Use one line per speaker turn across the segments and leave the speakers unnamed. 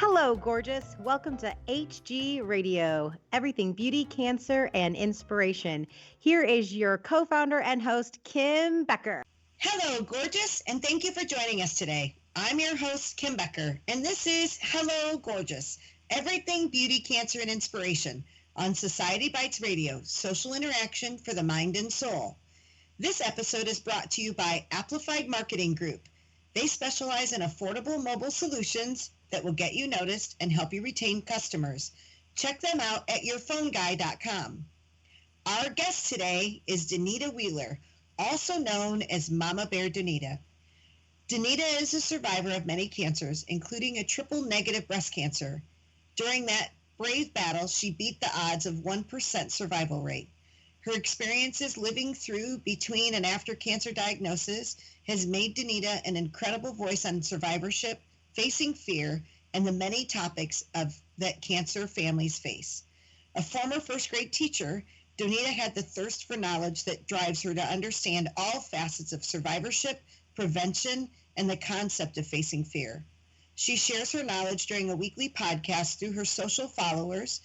Hello, gorgeous. Welcome to HG Radio, everything beauty, cancer, and inspiration. Here is your co founder and host, Kim Becker.
Hello, gorgeous, and thank you for joining us today. I'm your host, Kim Becker, and this is Hello, Gorgeous, everything beauty, cancer, and inspiration on Society Bites Radio, social interaction for the mind and soul. This episode is brought to you by Amplified Marketing Group. They specialize in affordable mobile solutions that will get you noticed and help you retain customers. Check them out at yourphoneguy.com. Our guest today is Donita Wheeler, also known as Mama Bear Donita. Donita is a survivor of many cancers, including a triple negative breast cancer. During that brave battle, she beat the odds of 1% survival rate. Her experiences living through, between, and after cancer diagnosis has made Donita an incredible voice on survivorship, facing fear, and the many topics that cancer families face. A former first-grade teacher, Donita had the thirst for knowledge that drives her to understand all facets of survivorship, prevention, and the concept of facing fear. She shares her knowledge during a weekly podcast through her social followers.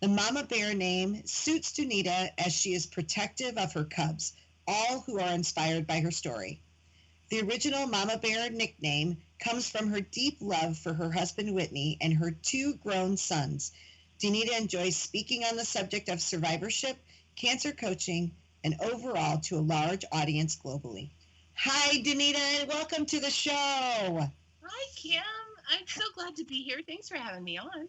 The Mama Bear name suits Donita as she is protective of her cubs, all who are inspired by her story. The original Mama Bear nickname comes from her deep love for her husband Whitney and her two grown sons. Donita enjoys speaking on the subject of survivorship, cancer coaching, and overall to a large audience globally. Hi, Donita, and welcome to the show.
Hi, Kim. I'm so glad to be here. Thanks for having me on.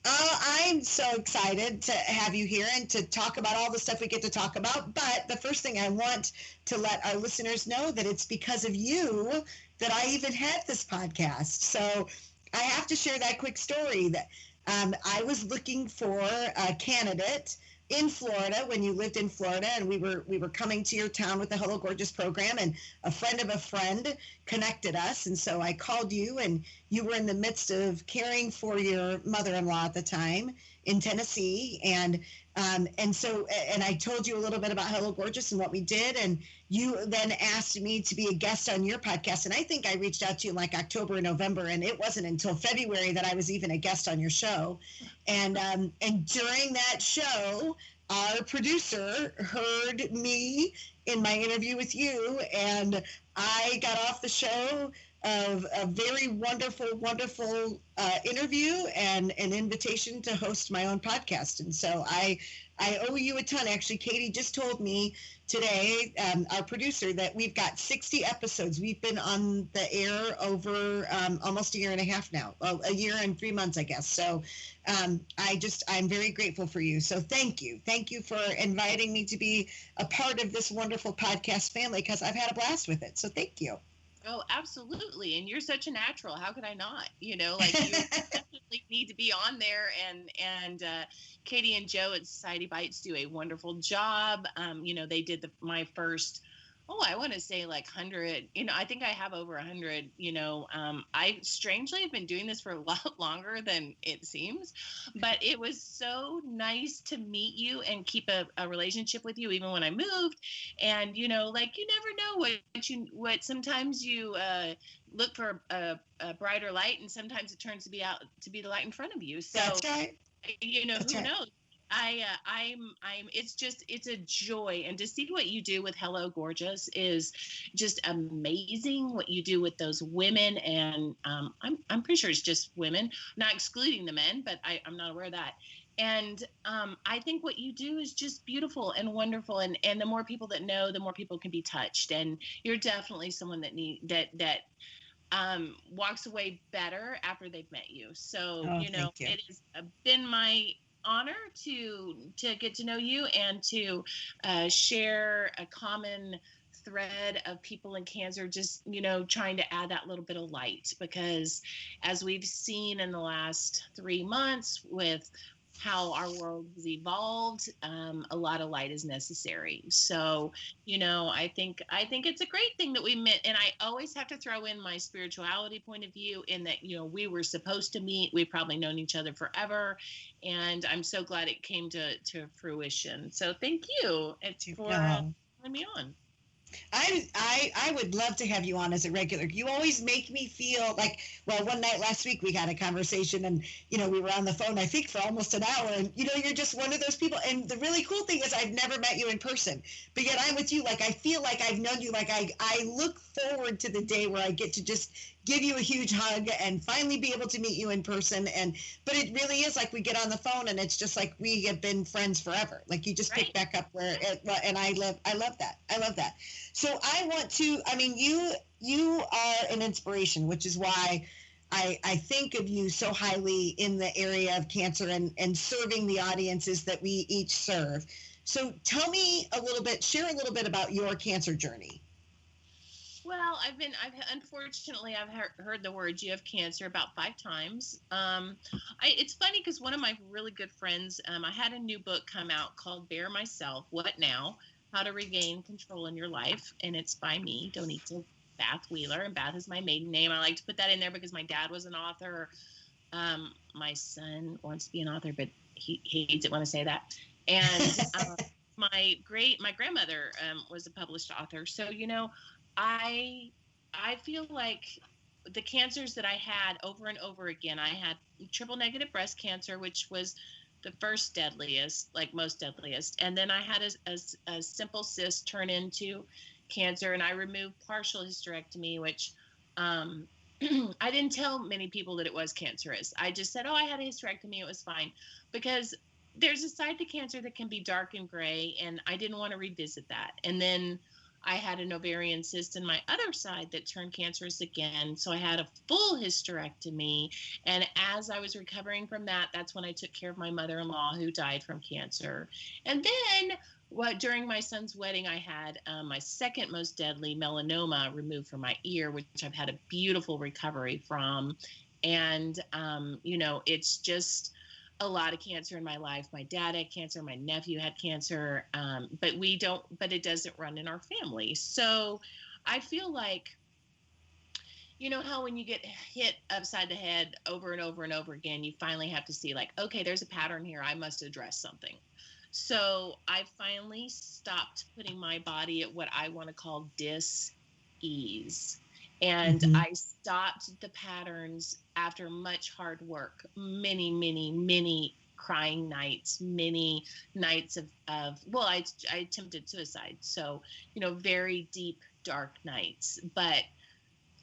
Oh, I'm so excited to have you here and to talk about all the stuff we get to talk about. But the first thing I want to let our listeners know that it's because of you that I even had this podcast. So I have to share that quick story that I was looking for a candidate in Florida when you lived in Florida, and we were coming to your town with the Hello Gorgeous program, and a friend of a friend connected us, and so I called you, and you were in the midst of caring for your mother-in-law at the time in Tennessee, and I told you a little bit about Hello Gorgeous and what we did, and you then asked me to be a guest on your podcast, and I think I reached out to you in like October and November, and it wasn't until February that I was even a guest on your show, and during that show, our producer heard me in my interview with you, and I got off the show of a very wonderful interview and an invitation to host my own podcast. And so I owe you a ton. Actually, Katie just told me today, our producer, that we've got 60 episodes. We've been on the air over almost a year and a half now, a year and 3 months, I guess. So I'm very grateful for you. So thank you. Thank you for inviting me to be a part of this wonderful podcast family, because I've had a blast with it. So thank you.
Oh, absolutely. And you're such a natural. How could I not? You definitely need to be on there. And Katie and Joe at Society Bites do a wonderful job. They did my first, I want to say like 100, I think I have over 100, I strangely have been doing this for a lot longer than it seems, but it was so nice to meet you and keep a relationship with you, even when I moved. And, you never know what sometimes you look for a brighter light, and sometimes it turns to be the light in front of you. So,
That's right.
That's who knows? It's a joy, and to see what you do with Hello Gorgeous is just amazing. What you do with those women, and I'm pretty sure it's just women, not excluding the men, but I'm not aware of that. And I think what you do is just beautiful and wonderful, and the more people that know, the more people can be touched. And you're definitely someone that walks away better after they've met you. So
thank you.
It has been my honor to get to know you and to share a common thread of people in cancer, just trying to add that little bit of light, because as we've seen in the last 3 months with how our world has evolved, a lot of light is necessary. So, I think it's a great thing that we met. And I always have to throw in my spirituality point of view in that, we were supposed to meet. We've probably known each other forever. And I'm so glad it came to fruition. So thank you for having me on.
I would love to have you on as a regular. You always make me feel like, well, one night last week we had a conversation and, we were on the phone, I think for almost an hour, and, you're just one of those people. And the really cool thing is I've never met you in person, but yet I'm with you. Like, I feel like I've known you. Like, I look forward to the day where I get to just give you a huge hug and finally be able to meet you in person. But it really is like we get on the phone and it's just like we have been friends forever. Like you just pick back up and I love that. I love that. So I want to, I mean, you are an inspiration, which is why I think of you so highly in the area of cancer and serving the audiences that we each serve. So tell me share a little bit about your cancer journey.
Well, unfortunately, I've heard the words "you have cancer" about 5 times. It's funny because one of my really good friends, I had a new book come out called "Bear Myself, What Now? How to Regain Control in Your Life," and it's by me, Donita Bath Wheeler, and Bath is my maiden name. I like to put that in there because my dad was an author. My son wants to be an author, but he hates it when I say that. And my grandmother was a published author, so I feel like the cancers that I had over and over again, I had triple negative breast cancer, which was the first deadliest, like most deadliest. And then I had a simple cyst turn into cancer, and I removed partial hysterectomy, which I didn't tell many people that it was cancerous. I just said, oh, I had a hysterectomy. It was fine, because there's a side to cancer that can be dark and gray, and I didn't want to revisit that. And then I had an ovarian cyst in my other side that turned cancerous again. So I had a full hysterectomy. And as I was recovering from that, that's when I took care of my mother-in-law who died from cancer. And then during my son's wedding, I had my second most deadly melanoma removed from my ear, which I've had a beautiful recovery from. And, it's just a lot of cancer in my life. My dad had cancer, my nephew had cancer, but it doesn't run in our family. So I feel like, how when you get hit upside the head over and over and over again, you finally have to see like, okay, there's a pattern here. I must address something. So I finally stopped putting my body at what I want to call dis-ease. And I stopped the patterns after much hard work, many, many, many crying nights, many nights I attempted suicide. So, very deep, dark nights. But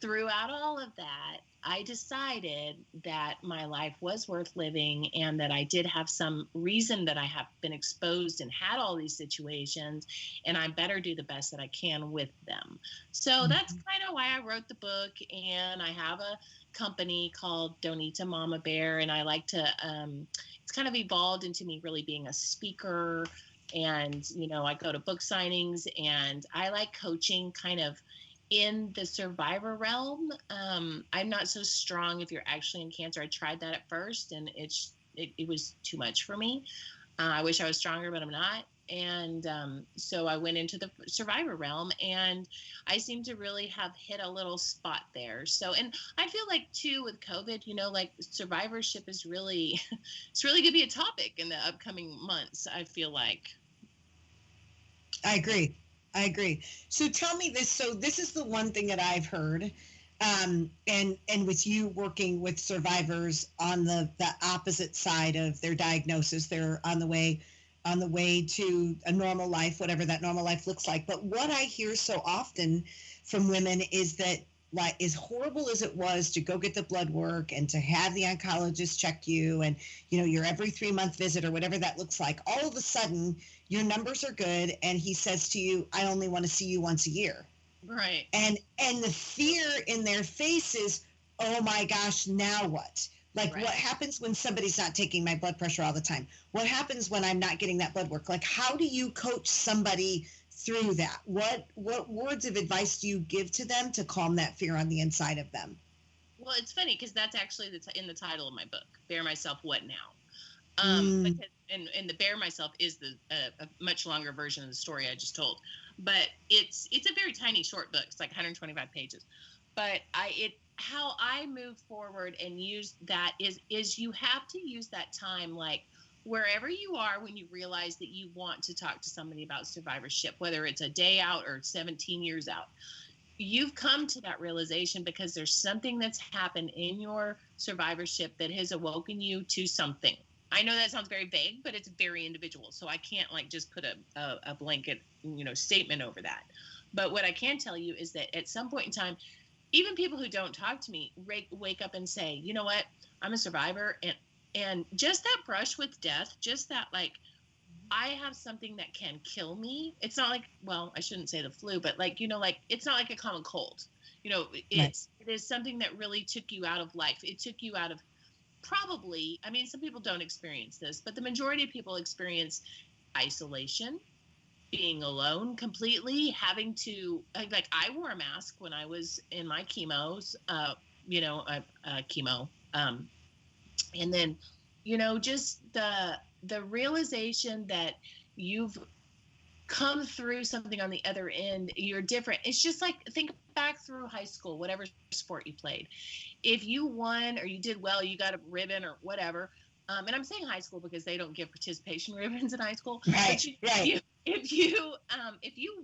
throughout all of that, I decided that my life was worth living and that I did have some reason that I have been exposed and had all these situations, and I better do the best that I can with them. So that's kind of why I wrote the book, and I have a company called Donita Mama Bear, and I like to, it's kind of evolved into me really being a speaker, and, I go to book signings, and I like coaching kind of in the survivor realm. I'm not so strong if you're actually in cancer. I tried that at first, and it was too much for me. I wish I was stronger, but I'm not. And so I went into the survivor realm, and I seem to really have hit a little spot there. So, and I feel like too with COVID, like survivorship is really, it's really going to be a topic in the upcoming months, I feel like.
I agree. So tell me this. So this is the one thing that I've heard, and with you working with survivors on the opposite side of their diagnosis, they're on the way to a normal life, whatever that normal life looks like. But what I hear so often from women is that, like, as horrible as it was to go get the blood work and to have the oncologist check you and, your every 3-month visit or whatever that looks like, all of a sudden your numbers are good. And he says to you, I only want to see you once a year.
Right.
And the fear in their faces, oh my gosh, now what? Like, right. What happens when somebody's not taking my blood pressure all the time? What happens when I'm not getting that blood work? Like, how do you coach somebody through that? What words of advice do you give to them to calm that fear on the inside of them?
Well, it's funny because that's actually in the title of my book, Bear Myself, What Now? Because, and the Bear Myself is a much longer version of the story I just told. But it's a very tiny short book. It's like 125 pages. But how I move forward and use that is you have to use that time like wherever you are when you realize that you want to talk to somebody about survivorship, whether it's a day out or 17 years out, you've come to that realization because there's something that's happened in your survivorship that has awoken you to something. I know that sounds very vague, but it's very individual. So I can't like just put a blanket, statement over that. But what I can tell you is that at some point in time, even people who don't talk to me wake up and say, you know what, I'm a survivor. And just that brush with death, just that like, I have something that can kill me. It's not like, well, I shouldn't say the flu, but like, like it's not like a common cold. It is something that really took you out of life. It took you out of probably, I mean, some people don't experience this, but the majority of people experience isolation, being alone completely, having to, like I wore a mask when I was in my chemos, chemo. And then, just the realization that you've come through something on the other end, you're different. It's just like, think back through high school, whatever sport you played. If you won or you did well, you got a ribbon or whatever. And I'm saying high school because they don't give participation ribbons in high school.
Right, right.
If you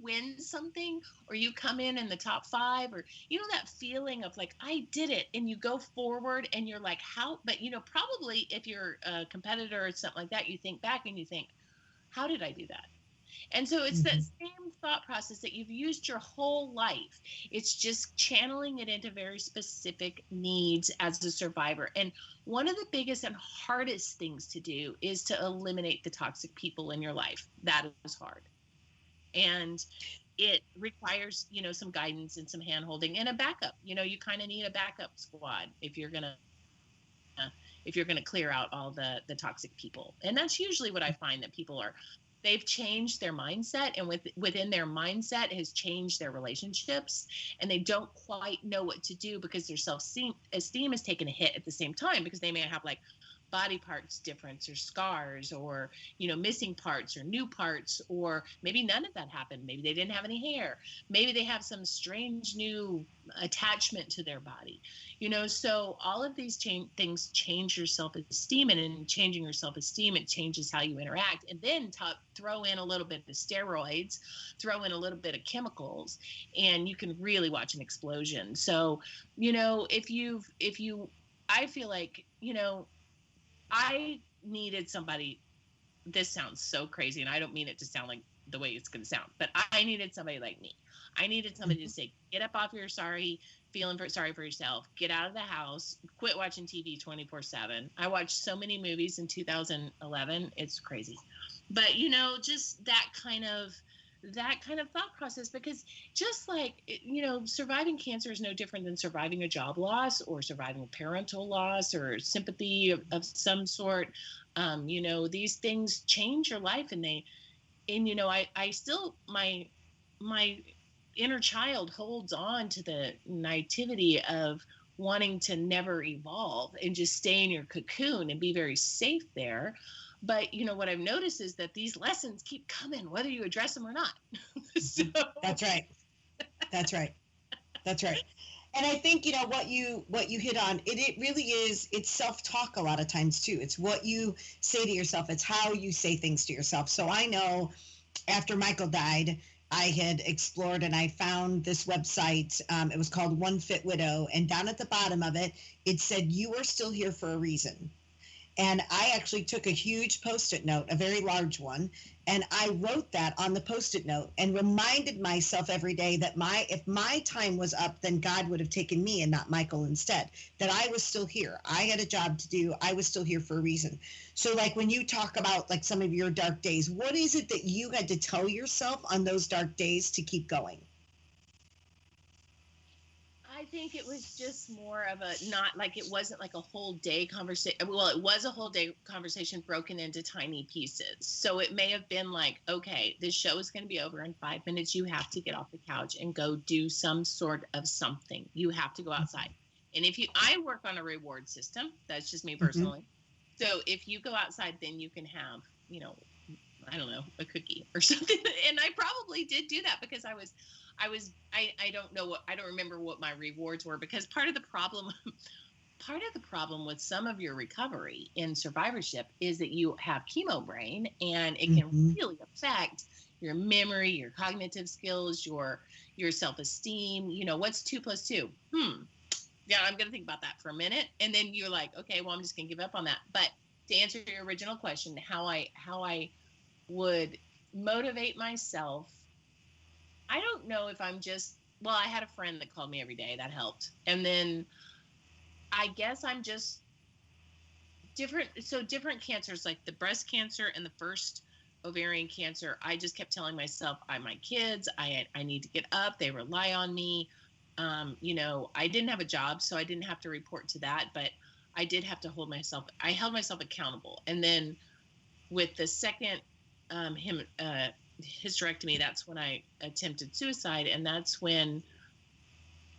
win something or you come in the top 5, or that feeling of like I did it, and you go forward and you're like how, but probably if you're a competitor or something like that, you think back and you think, how did I do that? And so it's that same thought process that you've used your whole life. It's just channeling it into very specific needs as a survivor. And one of the biggest and hardest things to do is to eliminate the toxic people in your life. That is hard. And it requires, some guidance and some hand-holding and a backup. You kind of need a backup squad if you're going to clear out all the toxic people. And that's usually what I find, that people they've changed their mindset, and within their mindset has changed their relationships, and they don't quite know what to do because their self-esteem has taken a hit at the same time, because they may have like body parts difference or scars, or missing parts or new parts, or maybe none of that happened. Maybe they didn't have any hair. Maybe they have some strange new attachment to their body. So all of these things change your self-esteem, and in changing your self-esteem, it changes how you interact. And then throw in a little bit of steroids, throw in a little bit of chemicals, and you can really watch an explosion. So I feel like I needed somebody. This sounds so crazy, and I don't mean it to sound like the way it's going to sound, but I needed somebody like me. I needed somebody to say, get up off your sorry for yourself, get out of the house, quit watching TV 24/7. I watched so many movies in 2011. It's crazy. But, just that kind of thought process, because just like, surviving cancer is no different than surviving a job loss or surviving a parental loss or sympathy of some sort. These things change your life, and I still, my inner child holds on to the naivety of wanting to never evolve and just stay in your cocoon and be very safe there. But, what I've noticed is that these lessons keep coming, whether you address them or not. So...
That's right. That's right. That's right. And I think, what you hit on, it really is, it's self-talk a lot of times too. It's what you say to yourself. It's how you say things to yourself. So I know after Michael died, I had explored and I found this website. It was called One Fit Widow. And down at the bottom of it, it said, you are still here for a reason. And I actually took a huge Post-it note, a very large one, and I wrote that on the Post-it note and reminded myself every day that if my time was up, then God would have taken me and not Michael instead, that I was still here. I had a job to do. I was still here for a reason. So like when you talk about like some of your dark days, what is it that you had to tell yourself on those dark days to keep going?
I think it was just more of it wasn't like a whole day conversation. Well, it was a whole day conversation broken into tiny pieces. So it may have been like, okay, this show is going to be over in 5 minutes. You have to get off the couch and go do some sort of something. You have to go outside. And I work on a reward system. That's just me personally. Mm-hmm. So if you go outside, then you can have, I don't know, a cookie or something. And I probably did do that because I don't remember what my rewards were, because part of the problem part of the problem with some of your recovery in survivorship is that you have chemo brain, and it can
Mm-hmm.
really affect your memory, your cognitive skills, your self-esteem. What's 2 + 2? Yeah, I'm going to think about that for a minute. And then you're like, okay, well, I'm just going to give up on that. But to answer your original question, how I would motivate myself, I don't know if I'm just, well, I had a friend that called me every day. That helped. And then I guess I'm just different. So different cancers, like the breast cancer and the first ovarian cancer, I just kept telling myself, my kids, I need to get up. They rely on me. I didn't have a job, so I didn't have to report to that, but I did have to I held myself accountable. And then with the second hysterectomy, that's when I attempted suicide. And that's when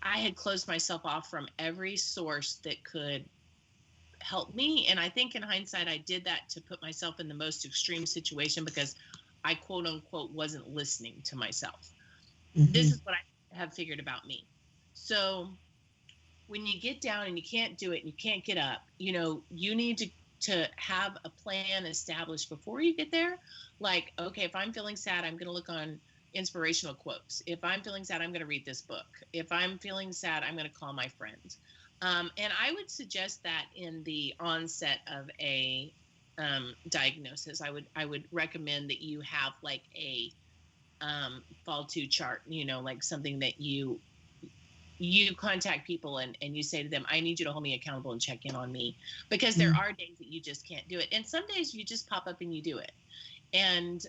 I had closed myself off from every source that could help me. And I think in hindsight, I did that to put myself in the most extreme situation because I quote unquote wasn't listening to myself.
Mm-hmm.
This is what I have figured about me. So when you get down and you can't do it and you can't get up, you need to have a plan established before you get there. Like, okay, if I'm feeling sad, I'm going to look on inspirational quotes. If I'm feeling sad, I'm going to read this book. If I'm feeling sad, I'm going to call my friends. And I would suggest that in the onset of a diagnosis, I would recommend that you have like a fall to chart, like something that you contact people and you say to them, I need you to hold me accountable and check in on me, because there are days that you just can't do it. And some days you just pop up and you do it. And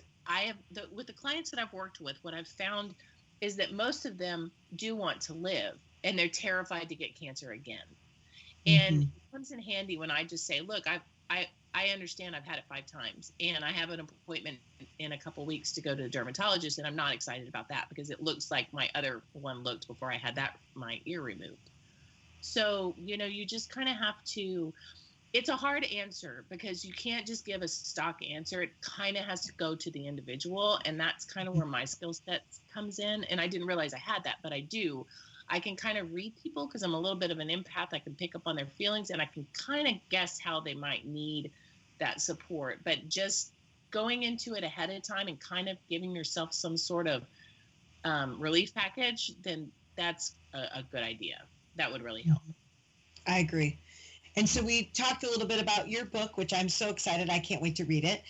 with the clients that I've worked with, what I've found is that most of them do want to live, and they're terrified to get cancer again. And it comes in handy when I just say, look, I understand I've had it 5 times, and I have an appointment in a couple weeks to go to the dermatologist, and I'm not excited about that because it looks like my other one looked before I had my ear removed. So, you just kind of have to, it's a hard answer because you can't just give a stock answer. It kind of has to go to the individual, and that's kind of where my skill set comes in. And I didn't realize I had that, but I do. I can kind of read people because I'm a little bit of an empath. I can pick up on their feelings, and I can kind of guess how they might need that support. But just going into it ahead of time and kind of giving yourself some sort of relief package, then that's a good idea. That would really help.
I agree. And so we talked a little bit about your book, which I'm so excited. I can't wait to read it.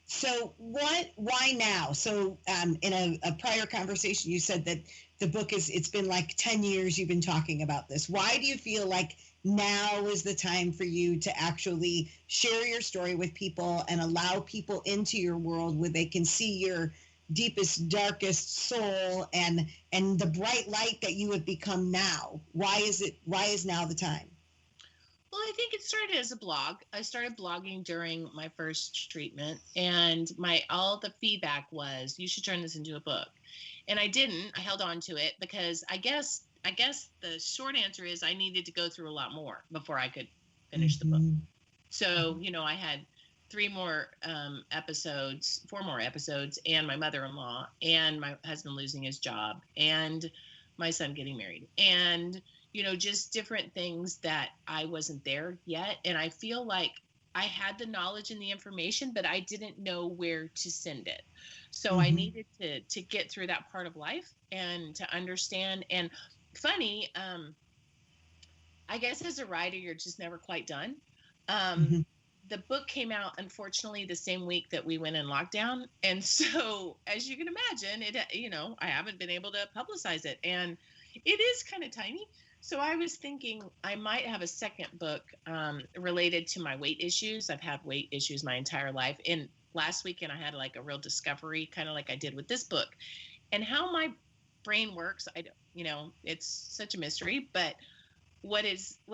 So why now? So in a prior conversation, you said that the book it's been like 10 years you've been talking about this. Why do you feel like now is the time for you to actually share your story with people and allow people into your world where they can see your deepest, darkest soul and the bright light that you have become now? Why is now the time?
Well, I think it started as a blog. I started blogging during my first treatment, and all the feedback was, you should turn this into a book. And I didn't. I held on to it because I guess the short answer is I needed to go through a lot more before I could finish the book. So, I had 4 more episodes, and my mother-in-law, and my husband losing his job, and my son getting married, and just different things that I wasn't there yet. And I feel like I had the knowledge and the information, but I didn't know where to send it. So I needed to get through that part of life and to understand. And funny, I guess as a writer, you're just never quite done. The book came out, unfortunately, the same week that we went in lockdown. And so, as you can imagine, I haven't been able to publicize it. And it is kind of tiny. So I was thinking I might have a second book related to my weight issues. I've had weight issues my entire life. And last weekend, I had like a real discovery, kind of like I did with this book. And how my brain works, it's such a mystery. But what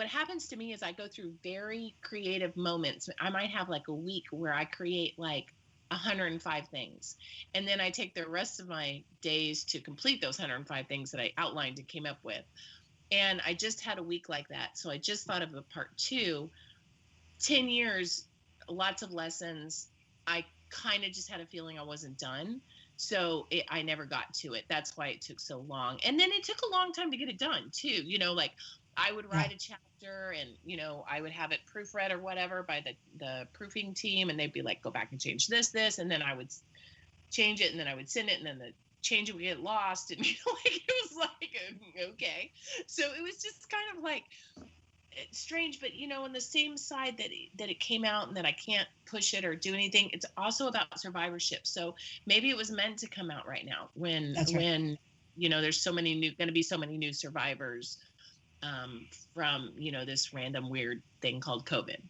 happens to me is I go through very creative moments. I might have like a week where I create like 105 things. And then I take the rest of my days to complete those 105 things that I outlined and came up with. And I just had a week like that. So I just thought of a part 2. 10 years, lots of lessons. I kind of just had a feeling I wasn't done. So I never got to it. That's why it took so long. And then it took a long time to get it done too. Like I would
Yeah.
write a chapter, and I would have it proofread or whatever by the proofing team, and they'd be like, go back and change this, and then I would change it, and then I would send it, and then the change would get lost, and like it was like okay. So it was just kind of like strange, but on the same side that it came out and that I can't push it or do anything, it's also about survivorship. So maybe it was meant to come out right now when
That's right.
there's going to be so many new survivors from this random weird thing called COVID.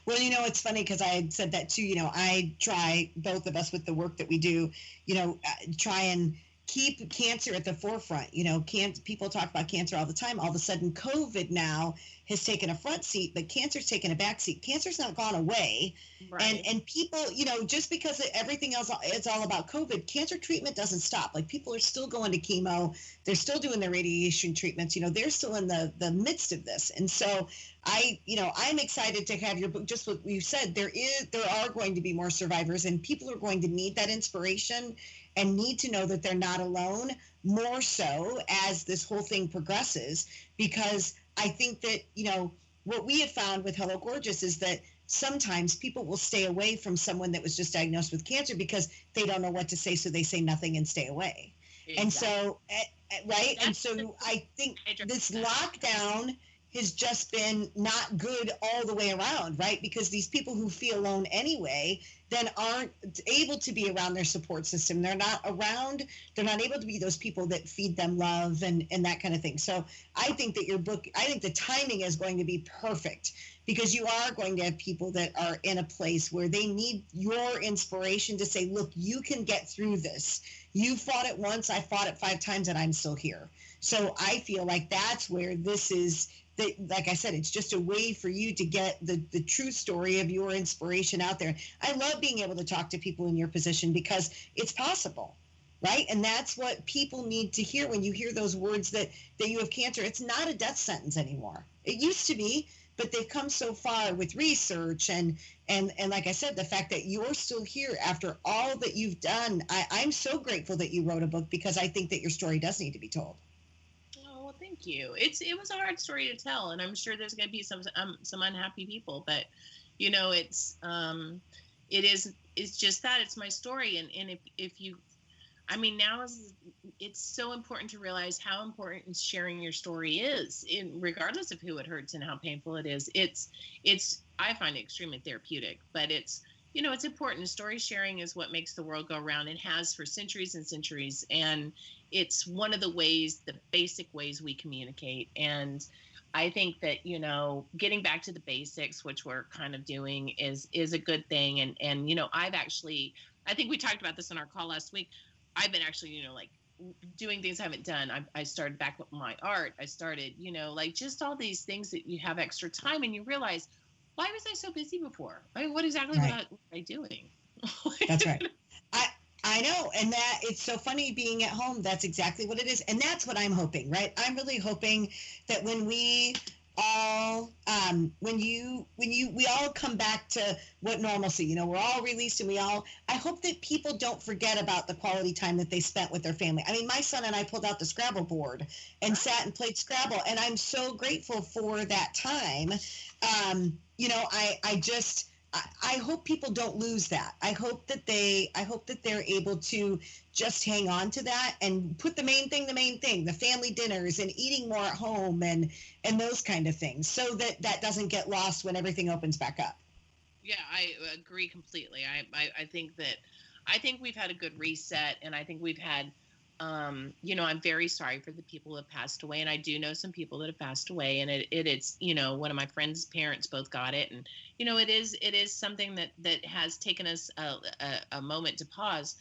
Well, it's funny because I had said that too. I try, both of us with the work that we do, try and keep cancer at the forefront. People talk about cancer all the time. All of a sudden, COVID now has taken a front seat, but cancer's taken a back seat. Cancer's not gone away.
Right.
And people, just because everything else is all about COVID, cancer treatment doesn't stop. Like, people are still going to chemo. They're still doing their radiation treatments. They're still in the midst of this. And so I'm excited to have your book. Just what you said, there are going to be more survivors, and people are going to need that inspiration and need to know that they're not alone, more so as this whole thing progresses. Because I think that, what we have found with Hello Gorgeous is that sometimes people will stay away from someone that was just diagnosed with cancer because they don't know what to say, so they say nothing and stay away. Exactly. And so, right? And so I think this lockdown has just been not good all the way around, right? Because these people who feel alone anyway then aren't able to be around their support system. They're not able to be those people that feed them love and that kind of thing. So I think that your book, I think the timing is going to be perfect, because you are going to have people that are in a place where they need your inspiration to say, look, you can get through this. You fought it once, I fought it 5 times, and I'm still here. So I feel like that's where this is. Like I said, it's just a way for you to get the true story of your inspiration out there. I love being able to talk to people in your position because it's possible, right? And that's what people need to hear when you hear those words that you have cancer. It's not a death sentence anymore. It used to be, but they've come so far with research and like I said, the fact that you're still here after all that you've done. I'm so grateful that you wrote a book, because I think that your story does need to be told.
Oh, well, thank you. It was a hard story to tell, and I'm sure there's going to be some unhappy people, but it's just that it's my story, and if you, I mean, it's so important to realize how important sharing your story is, regardless of who it hurts and how painful it is. I find it extremely therapeutic, but it's important. Story sharing is what makes the world go round, and has for centuries and centuries. And it's one of the basic ways we communicate. And I think that, getting back to the basics, which we're kind of doing, is a good thing. And I think we talked about this in our call last week. I've been actually, like, doing things I haven't done. I started back with my art. I started, like, just all these things that you have extra time, and you realize, why was I so busy before? I mean, what exactly was I doing?
That's right. I know. And that it's so funny being at home. That's exactly what it is. And that's what I'm hoping, right? I'm really hoping that when we all, we all come back to what normalcy, we're all released, and I hope that people don't forget about the quality time that they spent with their family. I mean, my son and I pulled out the Scrabble board and sat and played Scrabble, and I'm so grateful for that time. I hope people don't lose that. I hope that they're able to just hang on to that and put the main thing, the family dinners and eating more at home and those kind of things, so that doesn't get lost when everything opens back up.
Yeah, I agree completely. I think we've had a good reset, and I think we've had, I'm very sorry for the people who have passed away, and I do know some people that have passed away, and it's one of my friends' parents both got it, and it is something that has taken us a moment to pause,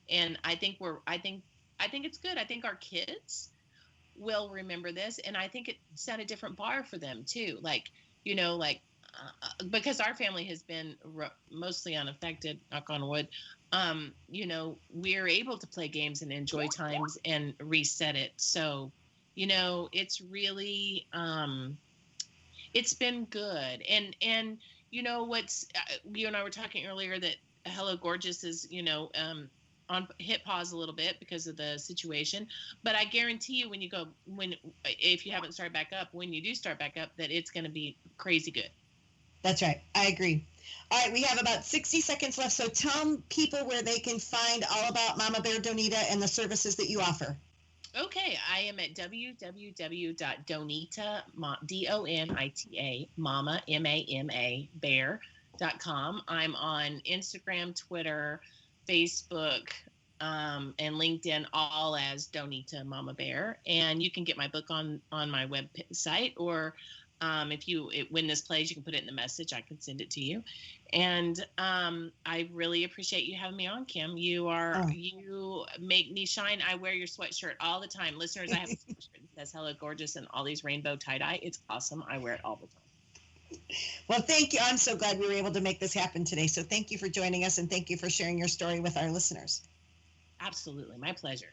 and I think it's good. I think our kids will remember this, and I think it set a different bar for them too. Like, because our family has been mostly unaffected, knock on wood. We're able to play games and enjoy times and reset it. So, it's really, it's been good. And what's, you and I were talking earlier that Hello Gorgeous is, hit pause a little bit because of the situation. But I guarantee you, if you haven't started back up, when you do start back up, that it's going to be crazy good.
That's right. I agree. All right, we have about 60 seconds left. So tell people where they can find all about Mama Bear Donita and the services that you offer.
Okay, I am at www.donita, Donita, mama, M-A-M-A, bear.com. I'm on Instagram, Twitter, Facebook, and LinkedIn, all as Donita Mama Bear. And you can get my book on my website, or when this plays, you can put it in the message. I can send it to you. And I really appreciate you having me on, Kim. You make me shine. I wear your sweatshirt all the time. Listeners, I have a sweatshirt that says "Hello, Gorgeous" and all these rainbow tie-dye. It's awesome. I wear it all the time.
Well, thank you. I'm so glad we were able to make this happen today. So thank you for joining us, and thank you for sharing your story with our listeners.
Absolutely. My pleasure.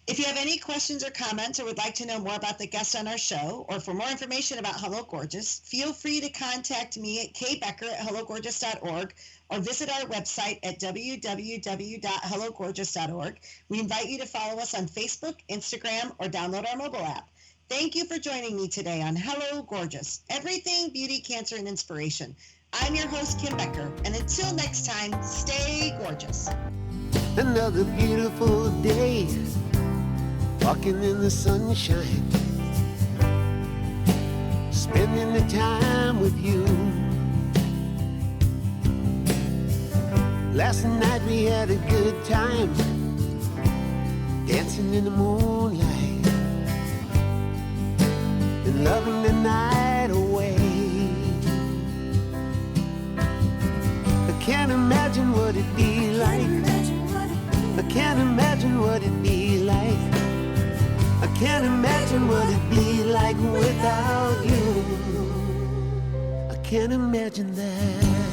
If you have any questions or comments, or would like to know more about the guests on our show, or for more information about Hello Gorgeous, feel free to contact me at kbecker@hellogorgeous.org, or visit our website at www.hellogorgeous.org. We invite you to follow us on Facebook, Instagram, or download our mobile app. Thank you for joining me today on Hello Gorgeous, everything beauty, cancer, and inspiration. I'm your host, Kim Becker, and until next time, stay gorgeous.
Another beautiful day, walking in the sunshine, spending the time with you. Last night we had a good time, dancing in the moonlight, and loving the night away. I can't imagine what it'd be like. I can't imagine what it'd be like. I can't imagine what it'd be like without you. I can't imagine that.